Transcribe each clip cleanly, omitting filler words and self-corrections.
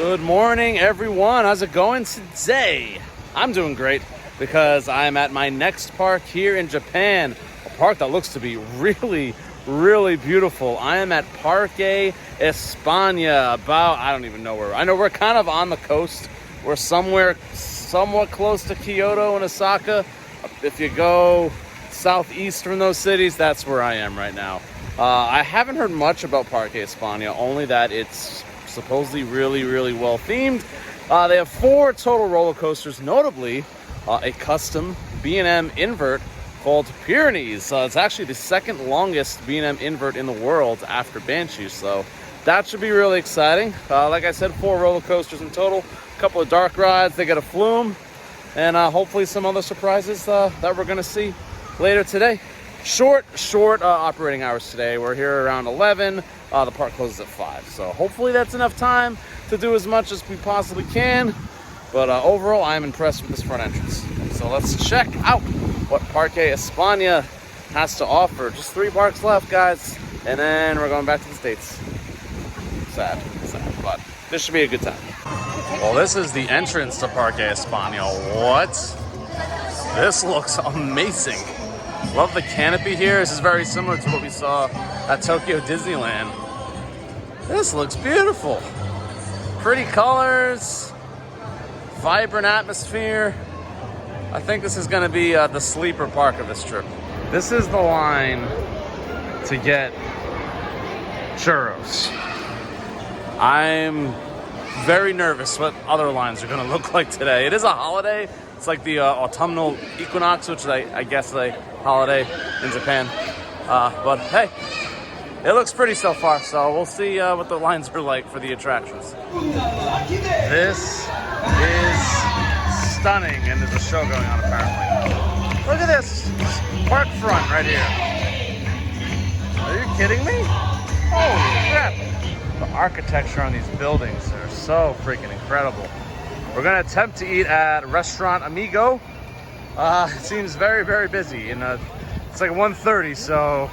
Good morning, everyone. How's it going today? I'm doing great because I'm at my next park here in Japan. A park that looks to be really, really beautiful. I am at Parque España. I don't even know where. I know we're kind of on the coast. We're somewhere somewhat close to Kyoto and Osaka. If you go southeast from those cities, that's where I am right now. I haven't heard much about Parque España, only that it's supposedly really, really well themed. They have 4 total roller coasters, notably a custom B&M invert called Pyrenees. It's actually the second longest B&M invert in the world after Banshee, so that should be really exciting. Like I said, 4 roller coasters in total, a couple of dark rides, they got a flume, and hopefully some other surprises that we're going to see later today. Short operating hours today. We're here around 11. The park closes at 5. So hopefully that's enough time to do as much as we possibly can. But overall, I'm impressed with this front entrance. So let's check out what Parque España has to offer. Just 3 parks left, guys. And then we're going back to the States. Sad, but this should be a good time. Well, this is the entrance to Parque España. What? This looks amazing. Love the canopy here. This is very similar to what we saw at Tokyo Disneyland. This looks beautiful. Pretty colors, vibrant atmosphere. I think this is going to be the sleeper park of this trip. This is the line to get churros. I'm very nervous what other lines are going to look like today. It is a holiday. It's like the autumnal equinox, which I guess is a holiday in Japan. But hey, it looks pretty so far, so we'll see what the lines are like for the attractions. This is stunning, and there's a show going on apparently. Look at this park front right here. Are you kidding me? Holy crap. The architecture on these buildings are so freaking incredible. We're gonna attempt to eat at Restaurant Amigo. It seems very, very busy, and it's like 1:30, so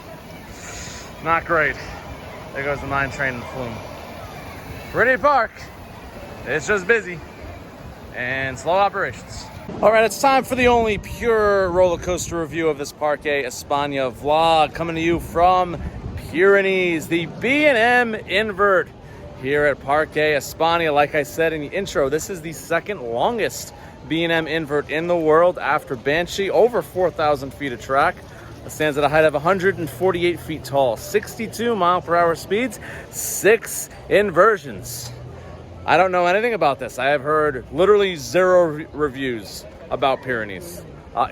not great. There goes the 9 train and the flume. Pretty park. It's just busy and slow operations. All right, it's time for the only pure roller coaster review of this Parque España vlog, coming to you from Pyrenees, the B&M invert here at Parque España. Like I said in the intro, this is the second longest B&M invert in the world after Banshee, over 4,000 feet of track. It stands at a height of 148 feet tall, 62 mile per hour speeds, 6 inversions. I don't know anything about this. I have heard literally 0 reviews about Pyrenees.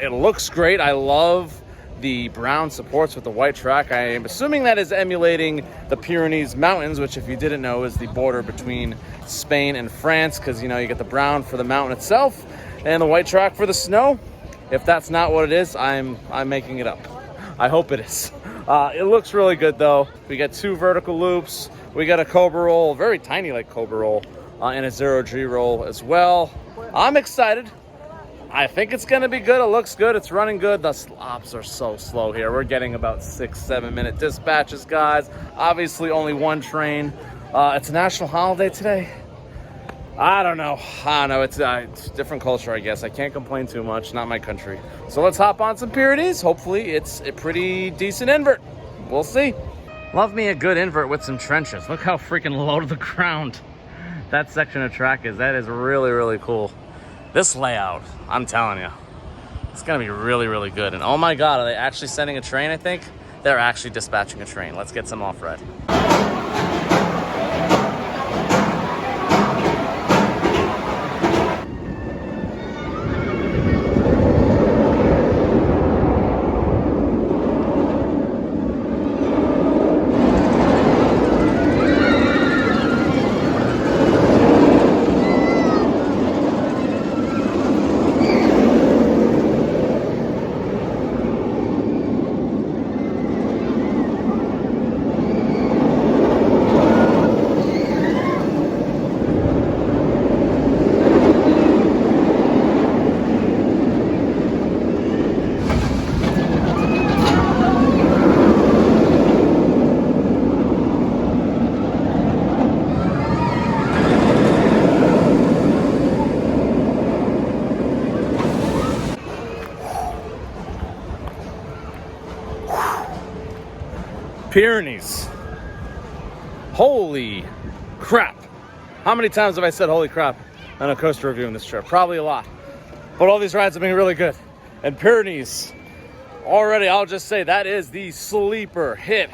It looks great. I love the brown supports with the white track. I am assuming that is emulating the Pyrenees Mountains, which, if you didn't know, is the border between Spain and France, because you get the brown for the mountain itself and the white track for the snow. If that's not what it is, I'm making it up. I hope it is. It looks really good though. We got 2 vertical loops. We got a Cobra roll, very tiny like Cobra roll, and a 0G roll as well. I'm excited. I think it's going to be good. It looks good. It's running good. The slops are so slow here. We're getting about 6-7 minute dispatches, guys. Obviously, only 1 train. It's a national holiday today. I don't know. It's a different culture, I guess. I can't complain too much. Not my country. So let's hop on some Pyrenees. Hopefully, it's a pretty decent invert. We'll see. Love me a good invert with some trenches. Look how freaking low to the ground that section of track is. That is really, really cool. This layout, I'm telling you, it's gonna be really, really good. And oh my God, are they actually sending a train, I think? They're actually dispatching a train. Let's get some off-ride. Pyrenees. Holy crap. How many times have I said holy crap on a coaster review in this trip? Probably a lot. But all these rides have been really good. And Pyrenees, already I'll just say that is the sleeper hit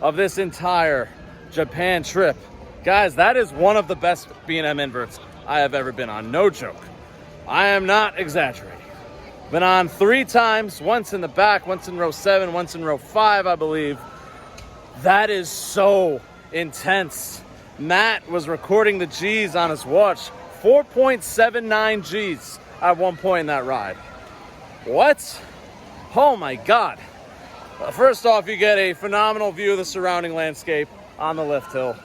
of this entire Japan trip. Guys, that is one of the best B&M inverts I have ever been on. No joke. I am not exaggerating. Been on 3 times, once in the back, once in row 7, once in row 5, I believe. That is so intense. Matt was recording the G's on his watch. 4.79 G's at one point in that ride. What? Oh my God. First off, you get a phenomenal view of the surrounding landscape on the lift hill.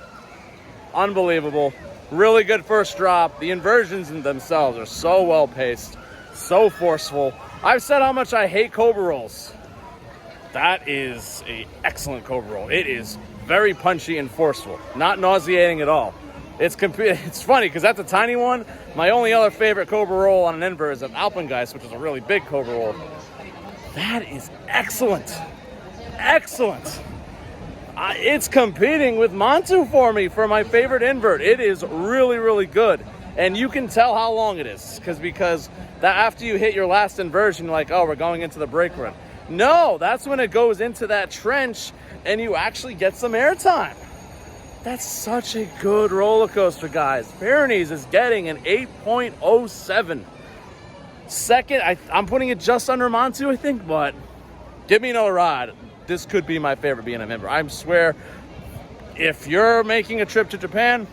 Unbelievable. Really good first drop. The inversions in themselves are so well paced, so forceful. I've said how much I hate Cobra rolls. That is an excellent Cobra roll. It is very punchy and forceful, not nauseating at all. It's funny because that's a tiny one. My only other favorite Cobra roll on an invert is an Alpengeist, which is a really big Cobra roll. That is excellent. Excellent. It's competing with Montu for me for my favorite invert. It is really, really good. And you can tell how long it is because that after you hit your last inversion, you're like, oh, we're going into the brake run. No, that's when it goes into that trench and you actually get some airtime. That's such a good roller coaster, guys. Pyrenees is getting an 8.07. Second, I'm putting it just under Montu, I think, but give me another ride. This could be my favorite B&M invert. I swear, if you're making a trip to Japan,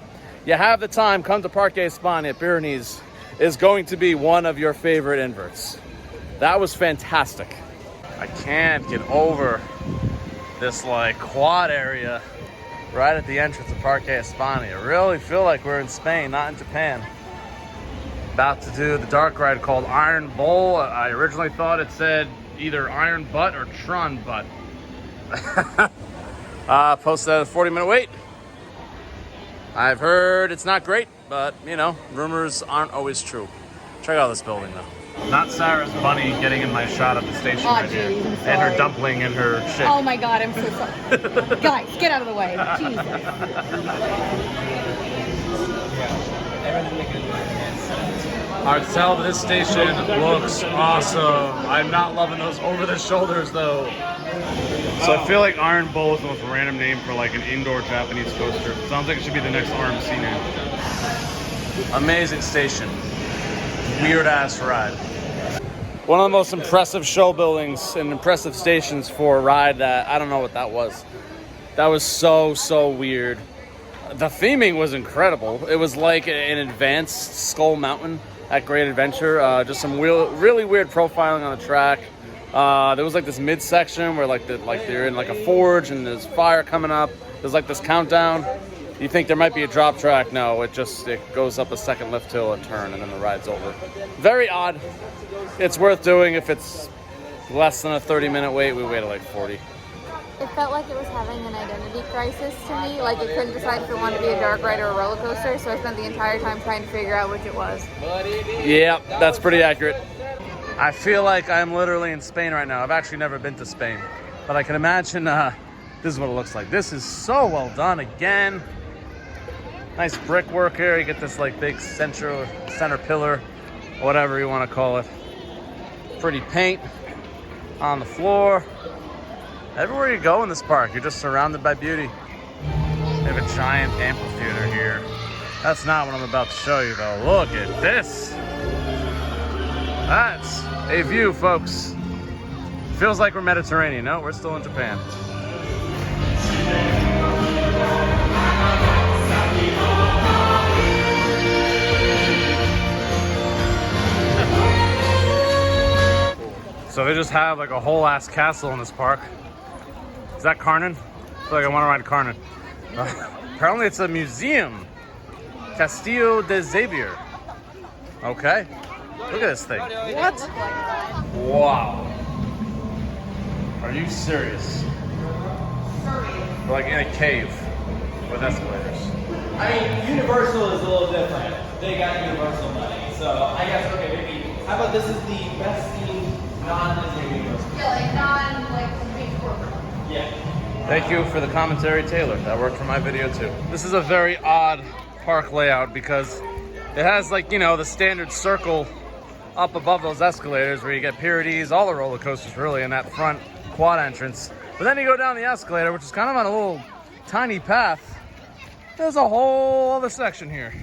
you have the time, come to Parque España. Pyrenees is going to be one of your favorite inverts. That was fantastic. I can't get over this like quad area right at the entrance of Parque España. I really feel like we're in Spain, not in Japan. About to do the dark ride called Iron Bowl. I originally thought it said either Iron Butt or Tron Butt. Posted at a 40-minute wait. I've heard it's not great, but you know, rumors aren't always true. Check out this building though. Not Sarah's bunny getting in my shot of the station right here. And her dumpling and her shit. Oh my God, I'm so sorry. Guys, get out of the way. Jesus. Hard to tell, but this station looks awesome. I'm not loving those over the shoulders though. So I feel like Iron Bowl is the most random name for like an indoor Japanese coaster. Sounds like it should be the next RMC name. Amazing station. Weird ass ride. One of the most impressive show buildings and impressive stations for a ride that I don't know what that was. That was so weird. The theming was incredible. It was like an advanced Skull Mountain at Great Adventure. Just some really weird profiling on the track. There was like this midsection where like they're in like a forge and there's fire coming up. There's like this countdown. You think there might be a drop track? No, it goes up a second lift hill and turn and then the ride's over. Very odd. It's worth doing if it's less than a 30-minute wait. We waited like 40. It felt like it was having an identity crisis to me. Like it couldn't decide if it wanted to be a dark ride or a roller coaster, so I spent the entire time trying to figure out which it was. Yeah, that's pretty accurate. I feel like I'm literally in Spain right now. I've actually never been to Spain, but I can imagine this is what it looks like. This is so well done again. Nice brickwork here. You get this like big center pillar, whatever you want to call it. Pretty paint on the floor. Everywhere you go in this park, you're just surrounded by beauty. They have a giant amphitheater here. That's not what I'm about to show you though. Look at this. That's a view, folks. Feels like we're Mediterranean. No, we're still in Japan. So they just have like a whole ass castle in this park. Is that Carnan? I feel like I want to ride Carnan. Apparently it's a museum. Castillo de Xavier. Okay. Look at this thing. What? Wow. Are you serious? We're like in a cave with escalators. I mean, Universal is a little different. They got Universal money. So I guess, okay, maybe, how about this is the best themed non-Disney Universal? Yeah, like big corporate. Yeah. Thank you for the commentary, Taylor. That worked for my video too. This is a very odd park layout because it has, like, you know, the standard circle up above those escalators where you get Pyrenees, all the roller coasters really, in that front quad entrance. But then you go down the escalator, which is kind of on a little tiny path. There's a whole other section here.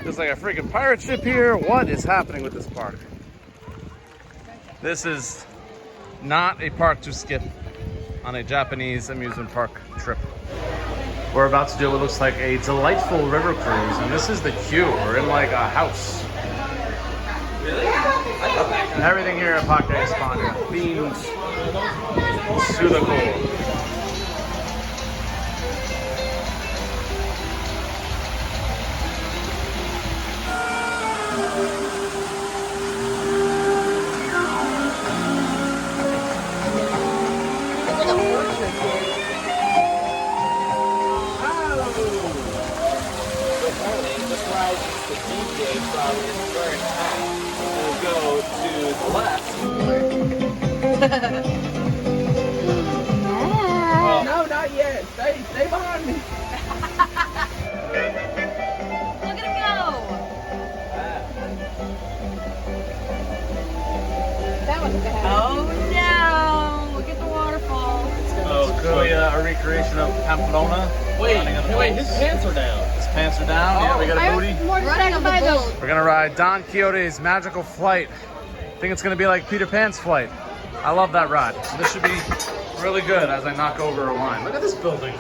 There's like a freaking pirate ship here. What is happening with this park? This is not a park to skip on a Japanese amusement park trip. We're about to do what looks like a delightful river cruise, and this is the Q. We're in like a house. Really? Everything here at Parque España themed to the core. We'll go to the left. Yeah. No, not yet. Stay behind me. Look at him go. That wasn't bad. Oh no! Look at the waterfall. Oh, clearly a recreation of Pamplona. Wait, his pants are down. His pants are down. Yeah, we got a booty. More running by those. We're gonna ride Don Quixote's Magical Flight. I think it's gonna be like Peter Pan's flight. I love that ride. So this should be really good as I knock over a line. Look at this building.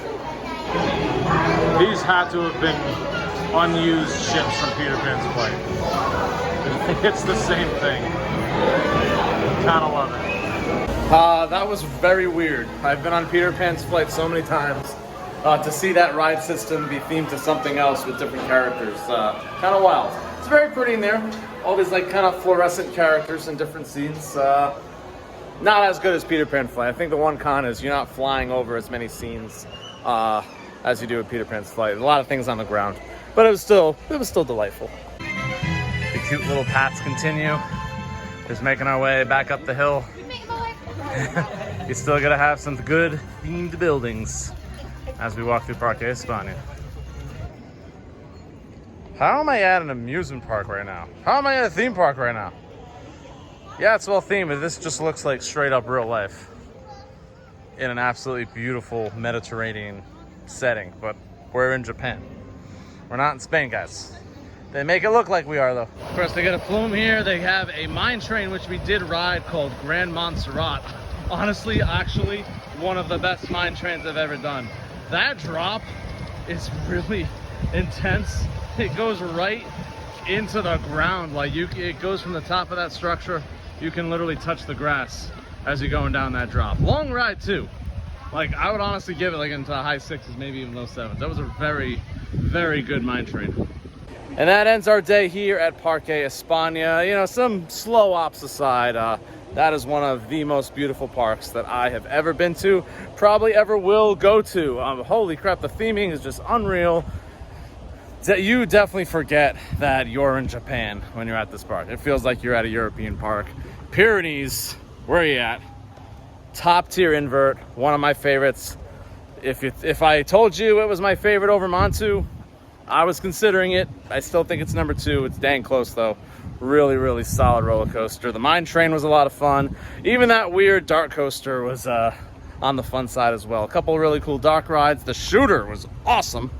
These had to have been unused ships from Peter Pan's flight. It's the same thing. Kinda love it. That was very weird. I've been on Peter Pan's flight so many times. To see that ride system be themed to something else with different characters, kind of wild. It's very pretty in there. All these like kind of fluorescent characters in different scenes. Not as good as Peter Pan flight. I think the one con is you're not flying over as many scenes as you do with Peter Pan's flight. A lot of things on the ground, but it was still delightful. The cute little paths continue. Just making our way back up the hill. You still gotta have some good themed buildings as we walk through Parque España. How am I at an amusement park right now? How am I at a theme park right now? Yeah, it's well themed, but this just looks like straight up real life in an absolutely beautiful Mediterranean setting, but we're in Japan. We're not in Spain, guys. They make it look like we are, though. Of course, they got a flume here. They have a mine train, which we did ride, called Grand Montserrat. Honestly, actually, one of the best mine trains I've ever done. That drop is really intense. It goes right into the ground. Like it goes from the top of that structure. You can literally touch the grass as you're going down that drop. Long ride too. Like I would honestly give it like into the high sixes, maybe even low sevens. That was a very, very good mine train. And that ends our day here at Parque España. You know, some slow ops aside, that is one of the most beautiful parks that I have ever been to, probably ever will go to. Holy crap, the theming is just unreal. You definitely forget that you're in Japan when you're at this park. It feels like you're at a European park. Pyrenees, where are you at? Top tier invert, one of my favorites. If I told you it was my favorite over Montu, I was considering it. I still think it's number 2. It's dang close though. Really, really solid roller coaster. The mine train was a lot of fun. Even that weird dark coaster was on the fun side as well. A couple of really cool dark rides. The shooter was awesome.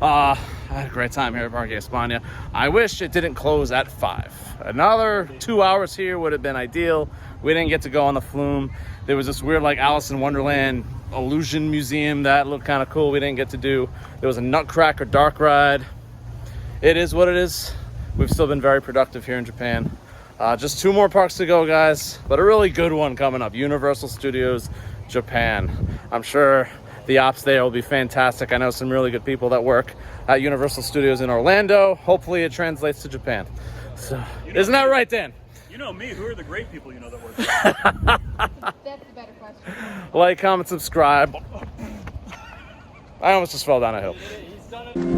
I had a great time here at Parque España. I wish it didn't close at 5. Another 2 hours here would have been ideal. We didn't get to go on the flume. There was this weird like Alice in Wonderland illusion museum that looked kind of cool. We didn't get to do. There was a Nutcracker dark ride. It is what it is. We've still been very productive here in Japan. Just 2 more parks to go, guys, but a really good one coming up. Universal Studios Japan. I'm sure the ops there will be fantastic. I know some really good people that work at Universal Studios in Orlando. Hopefully it translates to Japan. So, isn't that right, Dan? You know me. Who are the great people you know that work? That's the better question. Like, comment, subscribe. I almost just fell down a hill. He's done it.